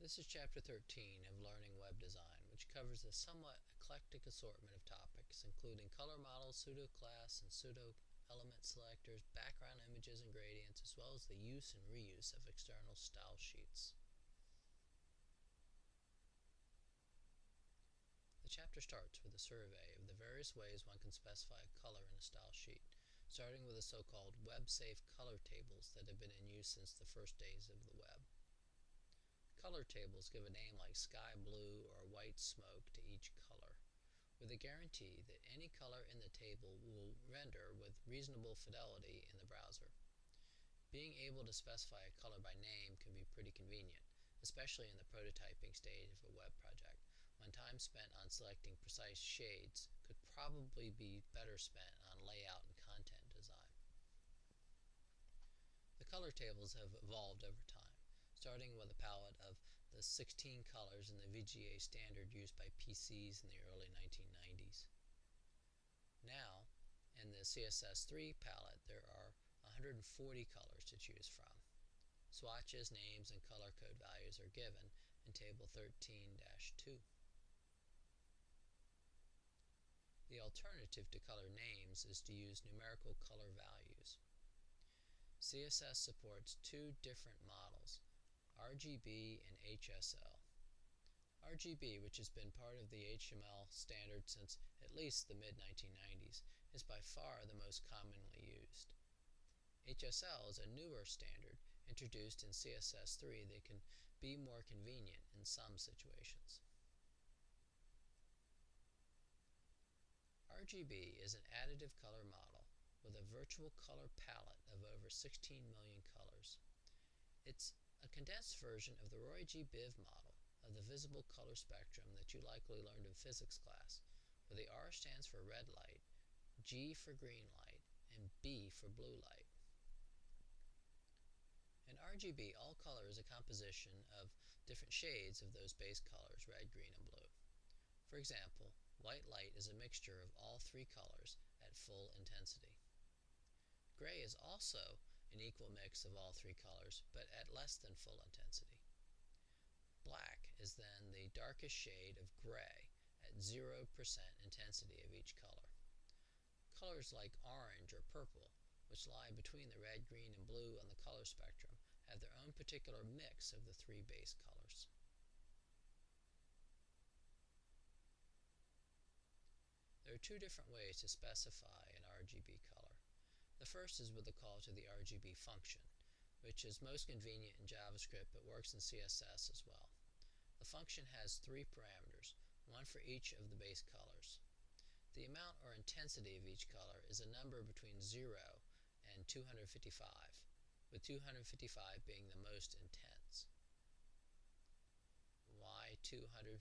This is Chapter 13 of Learning Web Design, which covers a somewhat eclectic assortment of topics, including color models, pseudo-class and pseudo-element selectors, background images and gradients, as well as the use and reuse of external style sheets. The chapter starts with a survey of the various ways one can specify a color in a style sheet, starting with the so-called web-safe color tables that have been in use since the first days of the web. Color tables give a name like sky blue or white smoke to each color, with a guarantee that any color in the table will render with reasonable fidelity in the browser. Being able to specify a color by name can be pretty convenient, especially in the prototyping stage of a web project, when time spent on selecting precise shades could probably be better spent on layout and content design. The color tables have evolved over time, starting with a palette of the 16 colors in the VGA standard used by PCs in the early 1990s. Now, in the CSS3 palette, there are 140 colors to choose from. Swatches, names, and color code values are given in Table 13-2. The alternative to color names is to use numerical color values. CSS supports two different models, RGB and HSL. RGB, which has been part of the HTML standard since at least the mid-1990s, is by far the most commonly used. HSL is a newer standard introduced in CSS3 that can be more convenient in some situations. RGB is an additive color model with a virtual color palette of over 16 million colors. It's a condensed version of the Roy G. Biv model of the visible color spectrum that you likely learned in physics class, where the R stands for red light, G for green light, and B for blue light. In RGB, all color is a composition of different shades of those base colors, red, green, and blue. For example, white light is a mixture of all three colors at full intensity. Gray is also an equal mix of all three colors, but at less than full intensity. Black is then the darkest shade of gray at 0% intensity of each color. Colors like orange or purple, which lie between the red, green, and blue on the color spectrum, have their own particular mix of the three base colors. There are two different ways to specify an RGB color. The first is with the call to the RGB function, which is most convenient in JavaScript but works in CSS as well. The function has three parameters, one for each of the base colors. The amount or intensity of each color is a number between 0 and 255, with 255 being the most intense. Why 255?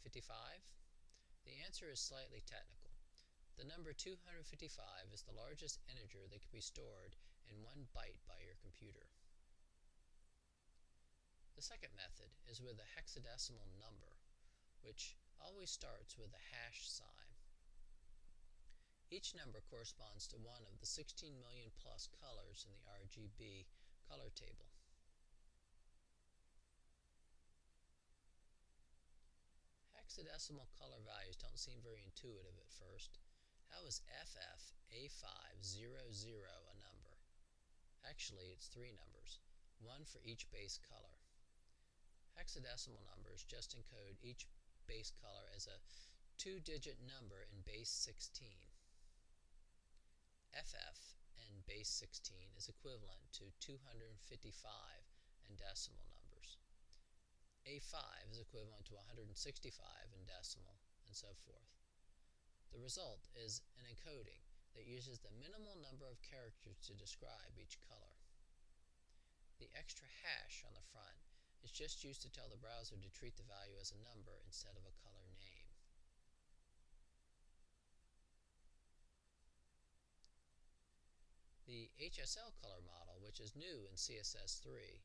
The answer is slightly technical. The number 255 is the largest integer that can be stored in 1 byte by your computer. The second method is with a hexadecimal number, which always starts with a hash sign. Each number corresponds to one of the 16 million plus colors in the RGB color table. Hexadecimal color values don't seem very intuitive at first. How is FFA500 a number? Actually, it's three numbers, one for each base color. Hexadecimal numbers just encode each base color as a two-digit number in base 16. FF in base 16 is equivalent to 255 in decimal numbers. A5 is equivalent to 165 in decimal, and so forth. The result is an encoding that uses the minimal number of characters to describe each color. The extra hash on the front is just used to tell the browser to treat the value as a number instead of a color name. The HSL color model, which is new in CSS3,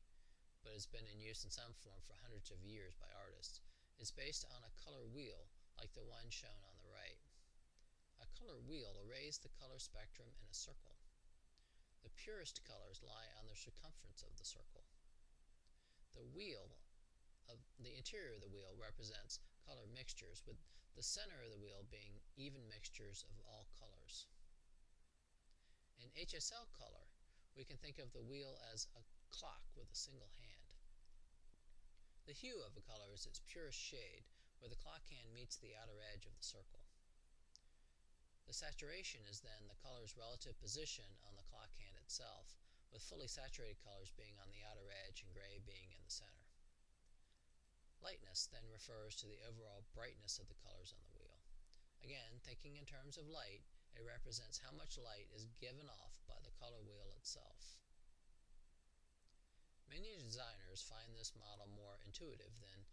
but has been in use in some form for hundreds of years by artists, is based on a color wheel like the one shown on the right. A color wheel arrays the color spectrum in a circle. The purest colors lie on the circumference of the circle. The wheel The interior of the wheel represents color mixtures, with the center of the wheel being even mixtures of all colors. In HSL Color, we can think of the wheel as a clock with a single hand. The hue of a color is its purest shade, where the clock hand meets the outer edge of the circle. The saturation is then the color's relative position on the clock hand itself, with fully saturated colors being on the outer edge and gray being in the center. Lightness then refers to the overall brightness of the colors on the wheel. Again, thinking in terms of light, it represents how much light is given off by the color wheel itself. Many designers find this model more intuitive than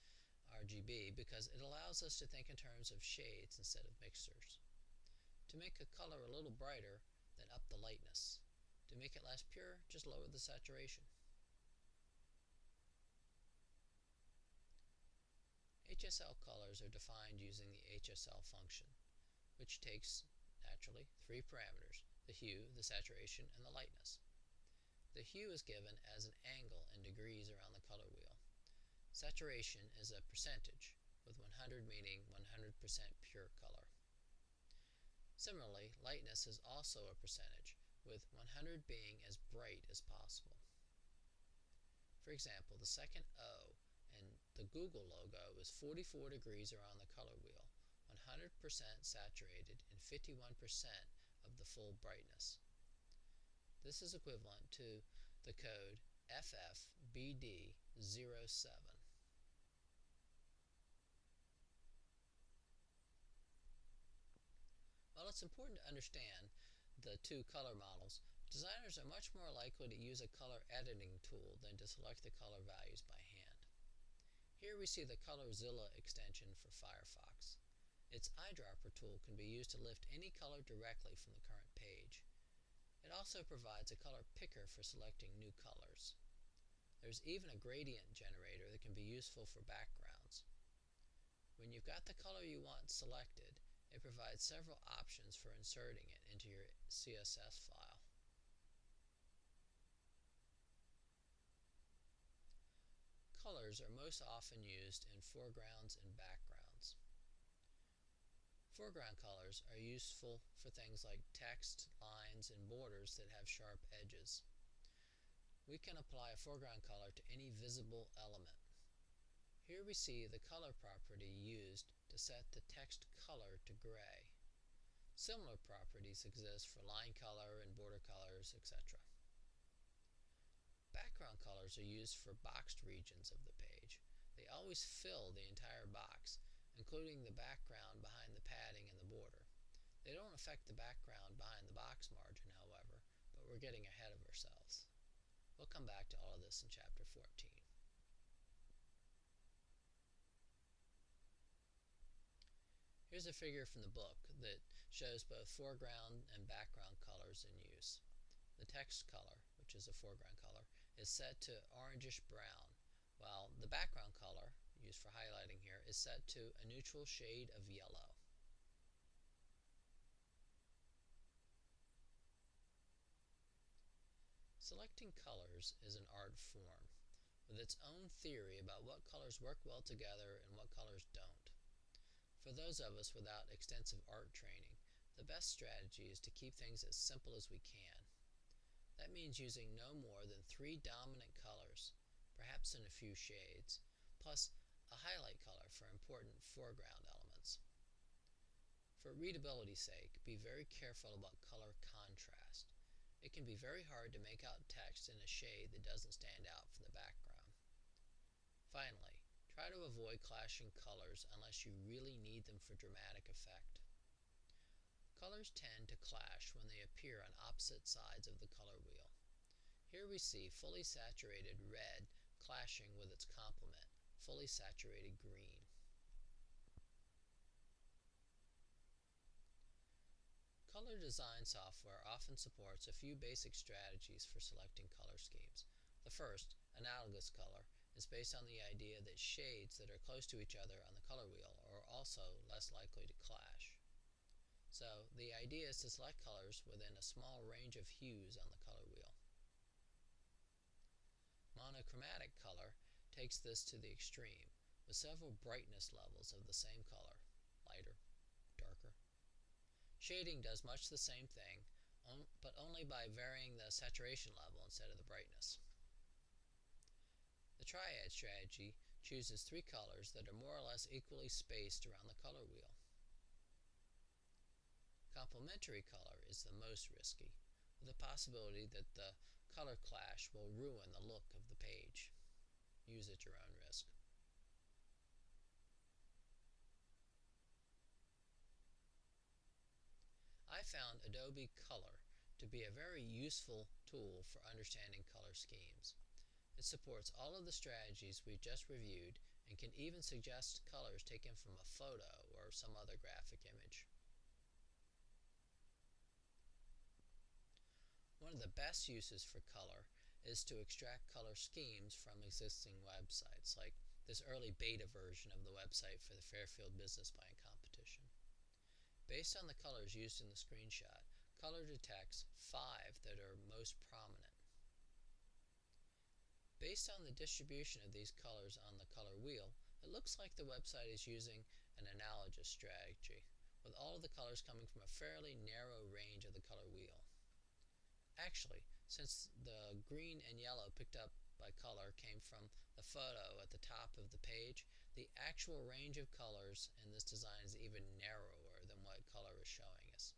RGB because it allows us to think in terms of shades instead of mixtures. To make a color a little brighter, then up the lightness. To make it less pure, just lower the saturation. HSL colors are defined using the HSL function, which takes, naturally, three parameters: the hue, the saturation, and the lightness. The hue is given as an angle in degrees around the color wheel. Saturation is a percentage, with 100 meaning 100% pure color. Similarly, lightness is also a percentage, with 100 being as bright as possible. For example, the second O in the Google logo is 44 degrees around the color wheel, 100% saturated and 51% of the full brightness. This is equivalent to the code FFBD07. While it's important to understand the two color models, designers are much more likely to use a color editing tool than to select the color values by hand. Here we see the ColorZilla extension for Firefox. Its eyedropper tool can be used to lift any color directly from the current page. It also provides a color picker for selecting new colors. There's even a gradient generator that can be useful for backgrounds. When you've got the color you want selected, it provides several options for inserting it into your CSS file. Colors are most often used in foregrounds and backgrounds. Foreground colors are useful for things like text, lines, and borders that have sharp edges. We can apply a foreground color to any visible element. Here we see the color property used to set the text color to gray. Similar properties exist for line color and border colors, etc. Background colors are used for boxed regions of the page. They always fill the entire box, including the background behind the padding and the border. They don't affect the background behind the box margin, however, but we're getting ahead of ourselves. We'll come back to all of this in Chapter 14. Here's a figure from the book that shows both foreground and background colors in use. The text color, which is a foreground color, is set to orangish brown, while the background color, used for highlighting here, is set to a neutral shade of yellow. Selecting colors is an art form, with its own theory about what colors work well together and what colors don't. For those of us without extensive art training, the best strategy is to keep things as simple as we can. That means using no more than 3 dominant colors, perhaps in a few shades, plus a highlight color for important foreground elements. For readability's sake, be very careful about color contrast. It can be very hard to make out text in a shade that doesn't stand out from the background. Finally, try to avoid clashing colors unless you really need them for dramatic effect. Colors tend to clash when they appear on opposite sides of the color wheel. Here we see fully saturated red clashing with its complement, fully saturated green. Color design software often supports a few basic strategies for selecting color schemes. The first, Analogous Color, is based on the idea that shades that are close to each other on the color wheel are also less likely to clash. So, the idea is to select colors within a small range of hues on the color wheel. Monochromatic color takes this to the extreme, with several brightness levels of the same color, lighter, darker. Shading does much the same thing, but only by varying the saturation level instead of the brightness. The Triad strategy chooses 3 colors that are more or less equally spaced around the color wheel. Complementary color is the most risky, with the possibility that the color clash will ruin the look of the page. Use at your own risk. I found Adobe Color to be a very useful tool for understanding color schemes. It supports all of the strategies we've just reviewed and can even suggest colors taken from a photo or some other graphic image. One of the best uses for color is to extract color schemes from existing websites, like this early beta version of the website for the Fairfield Business Buying Competition. Based on the colors used in the screenshot, Color detects 5 that are most prominent. Based on the distribution of these colors on the color wheel, it looks like the website is using an analogous strategy, with all of the colors coming from a fairly narrow range of the color wheel. Actually, since the green and yellow picked up by color came from the photo at the top of the page, the actual range of colors in this design is even narrower than what color is showing us.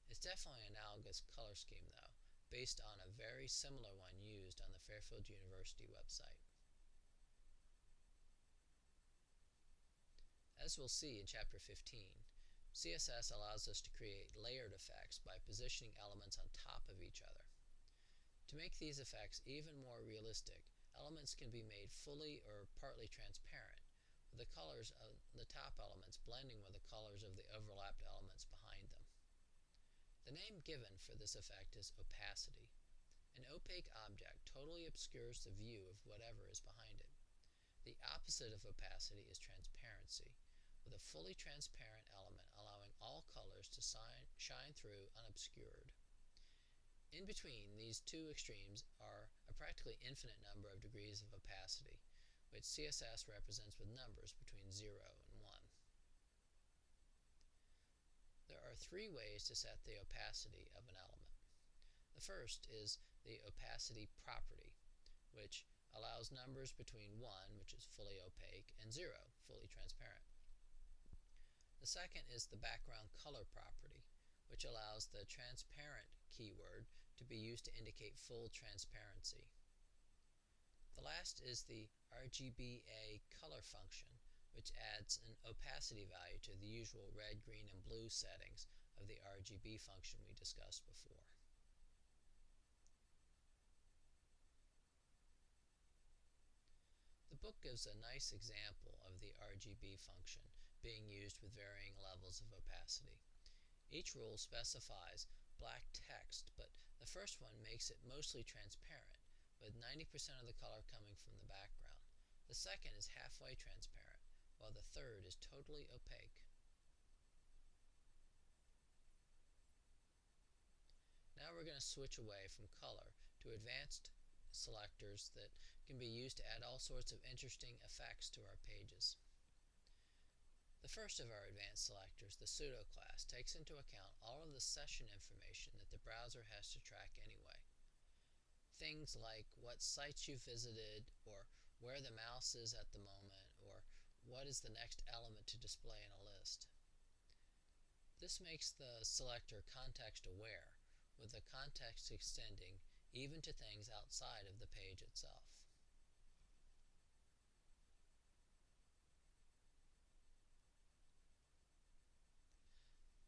It's definitely an analogous color scheme though, based on a very similar one used on the Fairfield University website. As we'll see in Chapter 15, CSS allows us to create layered effects by positioning elements on top of each other. To make these effects even more realistic, elements can be made fully or partly transparent, with the colors of the top elements blending with the colors of the overlapped elements behind them. The name given for this effect is opacity. An opaque object totally obscures the view of whatever is behind it. The opposite of opacity is transparency, with a fully transparent element allowing all colors to shine through unobscured. In between these two extremes are a practically infinite number of degrees of opacity, which CSS represents with numbers between 0 and 1. There are 3 ways to set the opacity of an element. The first is the opacity property, which allows numbers between 1, which is fully opaque, and 0, fully transparent. The second is the background color property, which allows the transparent keyword to be used to indicate full transparency. The last is the RGB Color function, which adds an opacity value to the usual red, green, and blue settings of the RGB function we discussed before. The book gives a nice example of the RGB function being used with varying levels of opacity. Each rule specifies black text, but the first one makes it mostly transparent, with 90% of the color coming from the background. The second is halfway transparent, while the third is totally opaque. Now we're going to switch away from color to advanced selectors that can be used to add all sorts of interesting effects to our pages. The first of our advanced selectors, the Pseudo-class, takes into account all of the session information that the browser has to track anyway. Things like what sites you visited, or where the mouse is at the moment, or what is the next element to display in a list. This makes the selector context-aware, with the context extending even to things outside of the page itself.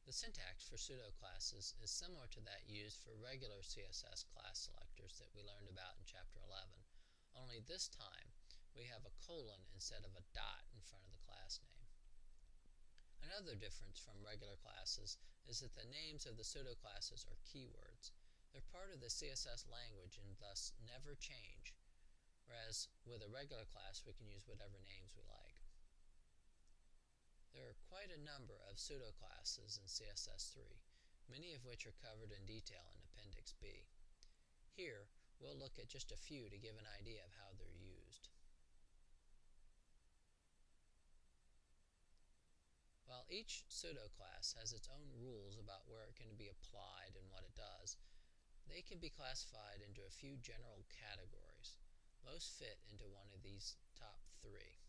The syntax for pseudo-classes is similar to that used for regular CSS class selectors that we learned about in Chapter 11, only this time we have a colon instead of a dot in front of the class name. Another difference from regular classes is that the names of the pseudo-classes are keywords. They're part of the CSS language and thus never change, whereas with a regular class we can use whatever names we like. There are quite a number of pseudo-classes in CSS3, many of which are covered in detail in Appendix B. Here, we'll look at just a few to give an idea of how they're used. While each pseudo-class has its own rules about where it can be applied and what it does, they can be classified into a few general categories. Most fit into one of these top three.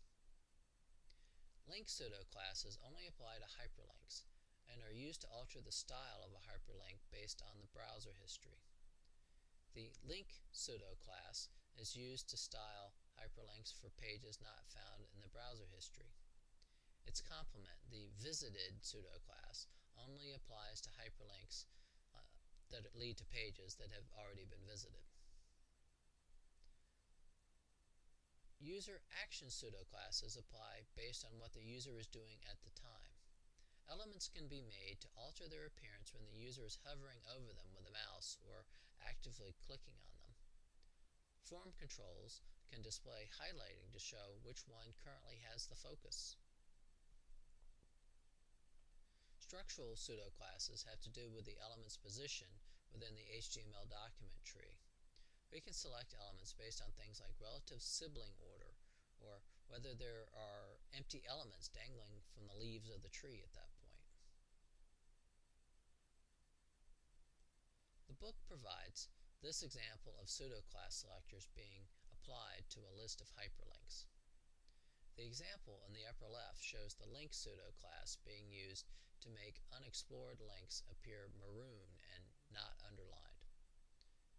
Link pseudo-classes only apply to hyperlinks and are used to alter the style of a hyperlink based on the browser history. The link pseudo-class is used to style hyperlinks for pages not found in the browser history. Its complement, the visited pseudo-class, only applies to hyperlinks that lead to pages that have already been visited. User action pseudo-classes apply based on what the user is doing at the time. Elements can be made to alter their appearance when the user is hovering over them with a mouse or actively clicking on them. Form controls can display highlighting to show which one currently has the focus. Structural pseudo-classes have to do with the element's position within the HTML document tree. We can select elements based on things like relative sibling order, or whether there are empty elements dangling from the leaves of the tree at that point. The book provides this example of pseudo-class selectors being applied to a list of hyperlinks. The example in the upper left shows the link pseudo-class being used to make unexplored links appear maroon and not underlined.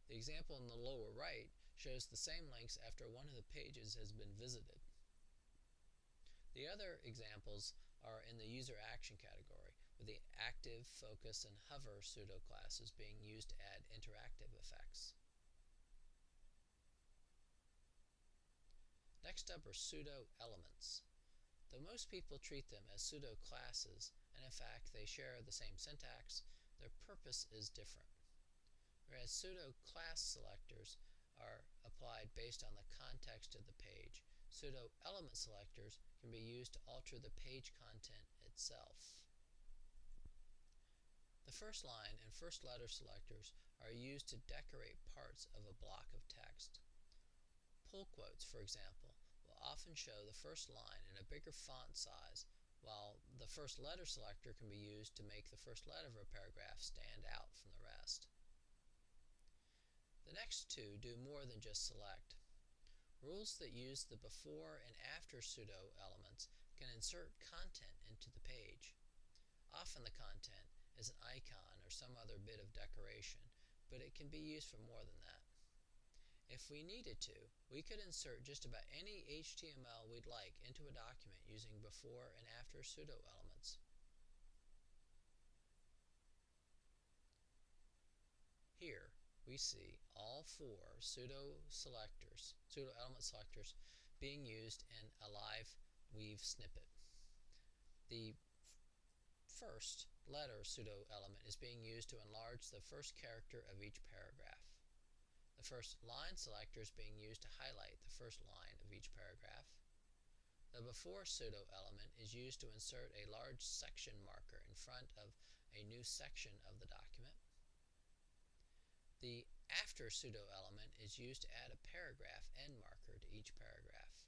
The example in the lower right shows the same links after one of the pages has been visited. The other examples are in the user action category, with the active, focus, and hover pseudo-classes being used to add interactive effects. Next up are pseudo-elements. Though most people treat them as pseudo-classes, and in fact they share the same syntax, their purpose is different. Whereas pseudo-class selectors are applied based on the context of the page, pseudo-element selectors can be used to alter the page content itself. The first line and first letter selectors are used to decorate parts of a block of text. Pull quotes, for example, will often show the first line in a bigger font size, while the first letter selector can be used to make the first letter of a paragraph stand out from the rest. The next two do more than just select. Rules that use the before and after pseudo-elements can insert content into the page. Often the content is an icon or some other bit of decoration, but it can be used for more than that. If we needed to, we could insert just about any HTML we'd like into a document using before and after pseudo-elements. Here we see all four pseudo-element selectors being used in a live weave snippet. The first letter pseudo-element is being used to enlarge the first character of each paragraph. The first line selector is being used to highlight the first line of each paragraph. The before pseudo-element is used to insert a large section marker in front of a new section of the document. The after pseudo-element is used to add a paragraph end marker to each paragraph.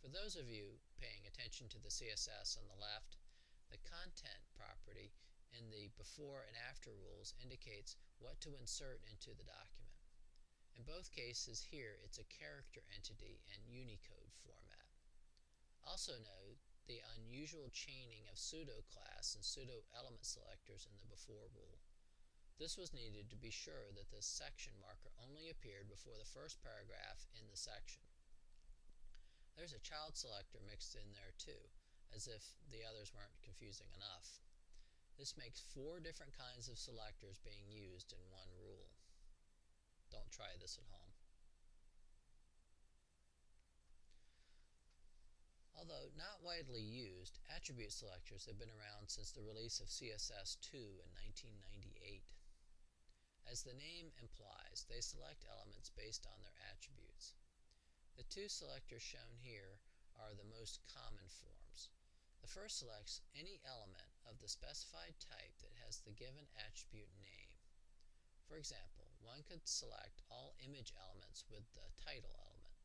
For those of you paying attention to the CSS on the left, the content property in the before and after rules indicates what to insert into the document. In both cases here it's a character entity in Unicode format. Also note the unusual chaining of pseudo-class and pseudo-element selectors in the before rule. This was needed to be sure that the section marker only appeared before the first paragraph in the section. There's a child selector mixed in there too, as if the others weren't confusing enough. This makes 4 different kinds of selectors being used in one rule. Don't try this at home. Although not widely used, attribute selectors have been around since the release of CSS2 in 1998. As the name implies, they select elements based on their attributes. The 2 selectors shown here are the most common forms. The first selects any element of the specified type that has the given attribute name. For example, one could select all image elements with the title element.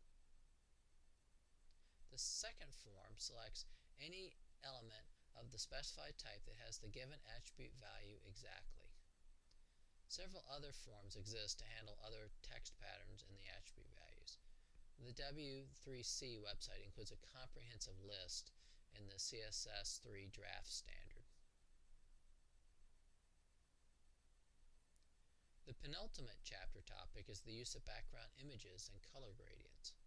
The second form selects any element of the specified type that has the given attribute value exactly. Several other forms exist to handle other text patterns in the attribute values. The W3C website includes a comprehensive list in the CSS3 draft standard. The penultimate chapter topic is the use of background images and color gradients.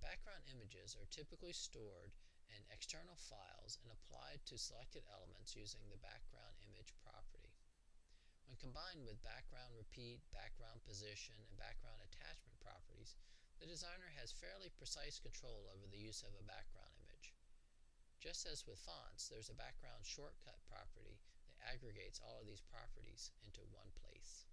Background images are typically stored in external files and applied to selected elements using the background image property. When combined with background repeat, background position, and background attachment properties, the designer has fairly precise control over the use of a background image. Just as with fonts, there's a background shortcut property that aggregates all of these properties into one place.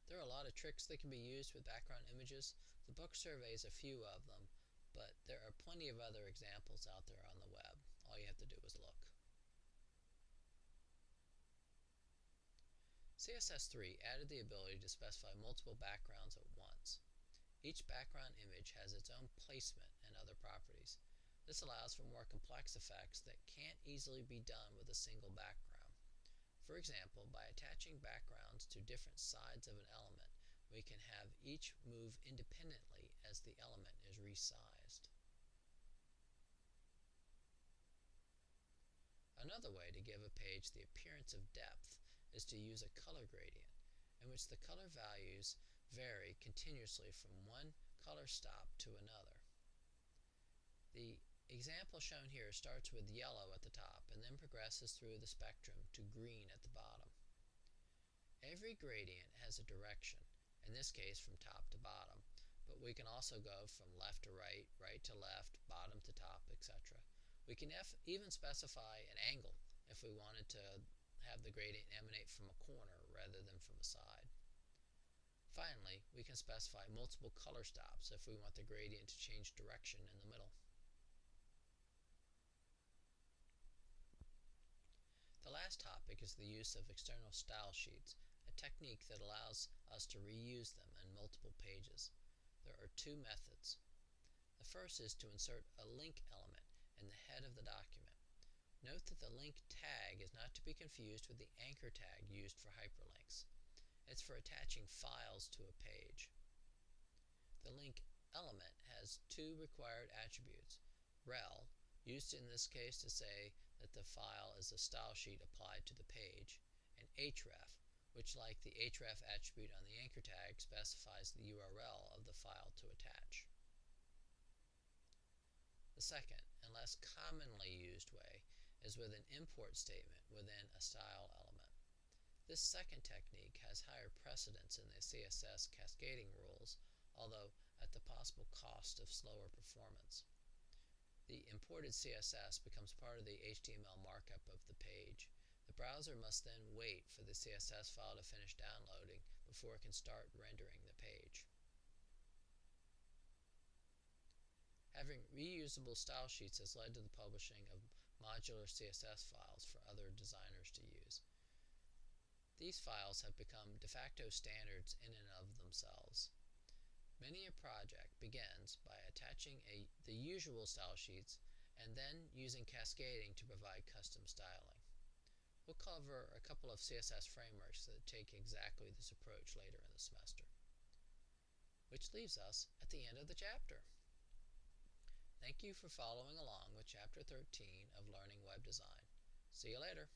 There are a lot of tricks that can be used with background images. The book surveys a few of them, but there are plenty of other examples out there on the web. All you have to do is look. CSS3 added the ability to specify multiple backgrounds at once. Each background image has its own placement and other properties. This allows for more complex effects that can't easily be done with a single background. For example, by attaching backgrounds to different sides of an element, we can have each move independently as the element is resized. Another way to give a page the appearance of depth is to use a color gradient, in which the color values vary continuously from one color stop to another. The example shown here starts with yellow at the top and then progresses through the spectrum to green at the bottom. Every gradient has a direction, in this case from top to bottom, but we can also go from left to right, right to left, bottom to top, etc. We can even specify an angle if we wanted to have the gradient emanate from a corner rather than from a side. Finally, we can specify multiple color stops if we want the gradient to change direction in the middle. The last topic is the use of external style sheets, a technique that allows us to reuse them in multiple pages. There are two methods. The first is to insert a link element in the head of the document. Note that the link tag is not to be confused with the anchor tag used for hyperlinks. It's for attaching files to a page. The link element has two required attributes: rel, used in this case to say that the file is a style sheet applied to the page, and href, which, like the href attribute on the anchor tag, specifies the URL of the file to attach. The second, and less commonly used way, is with an import statement within a style element. This second technique has higher precedence in the CSS cascading rules, although at the possible cost of slower performance. The imported CSS becomes part of the HTML markup of the page. The browser must then wait for the CSS file to finish downloading before it can start rendering the page. Having reusable style sheets has led to the publishing of modular CSS files for other designers to use. These files have become de facto standards in and of themselves. Many a project begins by attaching the usual style sheets and then using cascading to provide custom styling. We'll cover a couple of CSS frameworks that take exactly this approach later in the semester. Which leaves us at the end of the chapter. Thank you for following along with Chapter 13 of Learning Web Design. See you later.